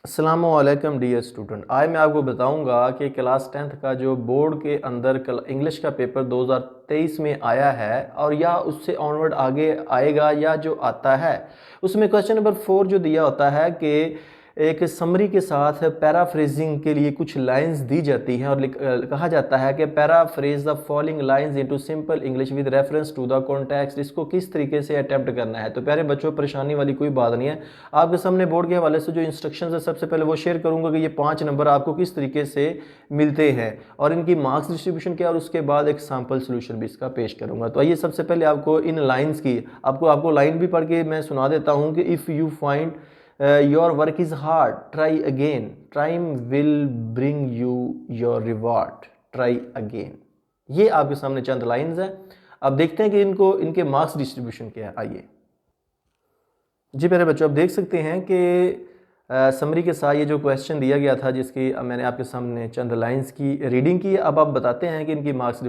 अस्सलामुअलैकुम dear student. आज मैं आपको बताऊंगा कि क्लास 10th का जो बोर्ड के अंदर इंग्लिश का पेपर 2023 में आया है और या उससे ऑनवर्ड आगे आएगा या जो आता है उसमें क्वेश्चन नंबर 4 जो दिया होता है कि एक समरी के साथ पैराफ्रेजिंग के लिए कुछ लाइंस दी जाती हैं और कहा जाता है कि paraphrase the following lines into simple English with reference to the context. इसको किस तरीके से अटेम्प्ट करना है। तो प्यारे बच्चों, परेशानी वाली कोई बात नहीं है। आपके सामने बोर्ड के हवाले से जो इंस्ट्रक्शंस है सबसे पहले वो शेयर करूंगा कि ये 5 नंबर आपको किस तरीके से मिलते हैं और इनकी मार्क्स डिस्ट्रीब्यूशन क्या, और उसके बाद एक सैम्पल सोल्यूशन भी इसका पेश करूंगा। तो आइए सबसे पहले आपको इन लाइन्स की आपको लाइन भी पढ़ के मैं सुना देता हूँ कि if you find your work is hard try again, time will bring you your reward, try again. ये आपके सामने चंद लाइन्स हैं। अब देखते हैं कि इनके मार्क्स डिस्ट्रीब्यूशन क्या है। आइए जी मेरे बच्चों, आप देख सकते हैं कि समरी के साथ ये जो क्वेश्चन दिया गया था जिसकी मैंने आपके सामने चंद लाइंस की रीडिंग की। अब आप बताते हैं कि इनकी मार्क्स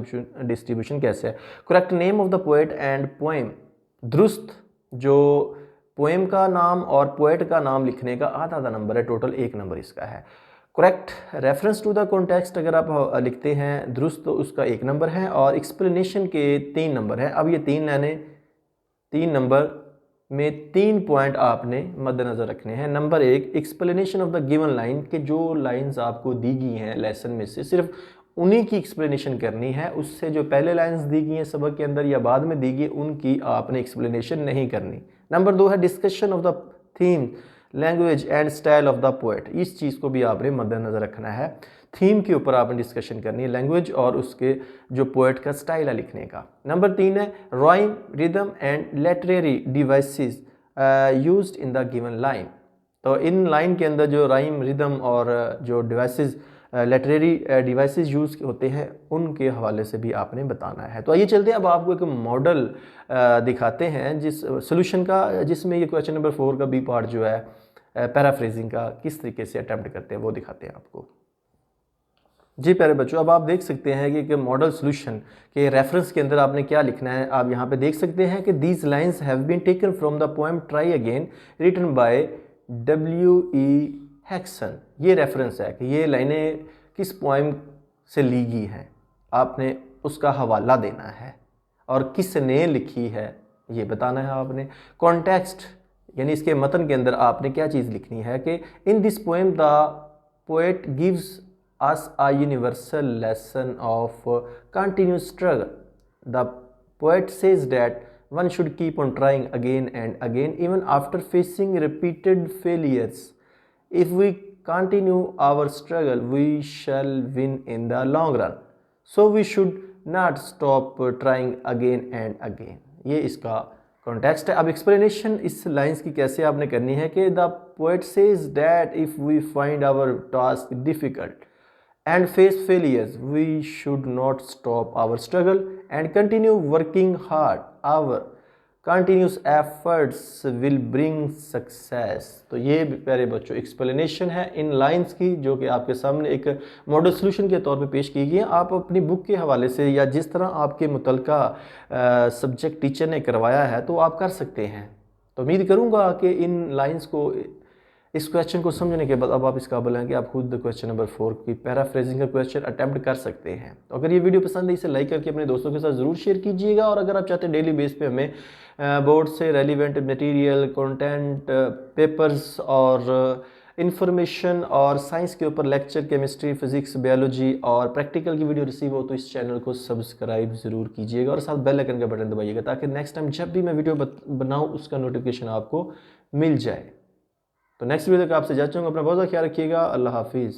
डिस्ट्रीब्यूशन कैसे है। Correct name of the poet and poem. दुरुस्त जो पोएम का नाम और पोएट का नाम लिखने का आधा आधा नंबर है, टोटल 1 नंबर इसका है। Correct reference to the context अगर आप लिखते हैं दुरुस्त तो उसका 1 नंबर है और एक्सप्लेनेशन के 3 नंबर हैं। अब ये 3 नंबर में 3 पॉइंट आपने मद्देनज़र रखने हैं। Number 1, explanation of the given line, के जो लाइंस आपको दी गई हैं लेसन में से सिर्फ उन्हीं की एक्सप्लेनेशन करनी है। उससे जो पहले लाइंस दी गई हैं सबक के अंदर या बाद में दी गई उनकी आपने एक्सप्लेनेशन नहीं करनी। नंबर 2 है discussion of the theme, language and style of the poet. इस चीज़ को भी आपने मद्देनज़र रखना है। थीम के ऊपर आपने डिस्कशन करनी है, लैंग्वेज और उसके जो पोएट का स्टाइल है लिखने का। नंबर 3 है rhyme, rhythm and literary devices used in the given line. तो इन लाइन के अंदर जो राइम, रिदम और जो डिवाइसेस लिटरेरी डिवाइसेस यूज़ होते हैं उनके हवाले से भी आपने बताना है। तो आइए चलते हैं, अब आपको एक मॉडल दिखाते हैं जिस सोल्यूशन का, जिसमें ये क्वेश्चन नंबर 4 का बी पार्ट जो है पैराफ्रेजिंग का किस तरीके से अटेम्प्ट करते हैं वो दिखाते हैं आपको। जी प्यारे बच्चों, अब आप देख सकते हैं कि एक मॉडल सोल्यूशन के रेफरेंस के अंदर आपने क्या लिखना है। आप यहाँ पे देख सकते हैं कि these lines have been taken from the poem try again written by W.E. Hickson. ये रेफरेंस है कि ये लाइनें किस पोएम से ली गई हैं। आपने उसका हवाला देना है और किसने लिखी है ये बताना है आपने। कॉन्टेक्स्ट यानी इसके मतन के अंदर आपने क्या चीज़ लिखनी है कि in this poem the poet gives us a universal lesson of continuous struggle. The poet says that one should keep on trying again and again even after facing repeated failures. If we continue our struggle, we shall win in the long run. So we should not stop trying again and again. ये इसका context है। अब explanation इस lines की कैसे आपने करनी है कि the poet says that if we find our task difficult and face failures, we should not stop our struggle and continue working hard. Our continuous efforts will bring success. तो ये प्यारे बच्चों एक्सप्लेनेशन है इन लाइंस की जो कि आपके सामने एक मॉडल सोल्यूशन के तौर पे पेश की गई है। आप अपनी बुक के हवाले से या जिस तरह आपके मुतलका सब्जेक्ट टीचर ने करवाया है तो आप कर सकते हैं। तो उम्मीद करूँगा कि इन लाइंस को, इस क्वेश्चन को समझने के बाद अब आप इस काबिल हैं कि आप खुद क्वेश्चन नंबर 4 की पैराफ्रेजिंग का क्वेश्चन अटेम्प्ट कर सकते हैं। तो अगर ये वीडियो पसंद है इसे लाइक करके अपने दोस्तों के साथ ज़रूर शेयर कीजिएगा। और अगर आप चाहते हैं डेली बेस पे हमें बोर्ड से रेलिवेंट मटेरियल, कंटेंट, पेपर्स और इन्फॉर्मेशन और साइंस के ऊपर लेक्चर, केमिस्ट्री, फिजिक्स, बायोलॉजी और प्रैक्टिकल की वीडियो रिसीव हो तो इस चैनल को सब्सक्राइब ज़रूर कीजिएगा और साथ बेल आइकन का बटन दबाइएगा ताकि नेक्स्ट टाइम जब भी मैं वीडियो बनाऊँ उसका नोटिफिकेशन आपको मिल जाए। तो नेक्स्ट वीडियो तक आपसे जा चाहूँगा। अपना बहुत ख्याल रखिएगा। अल्लाह हाफिज़।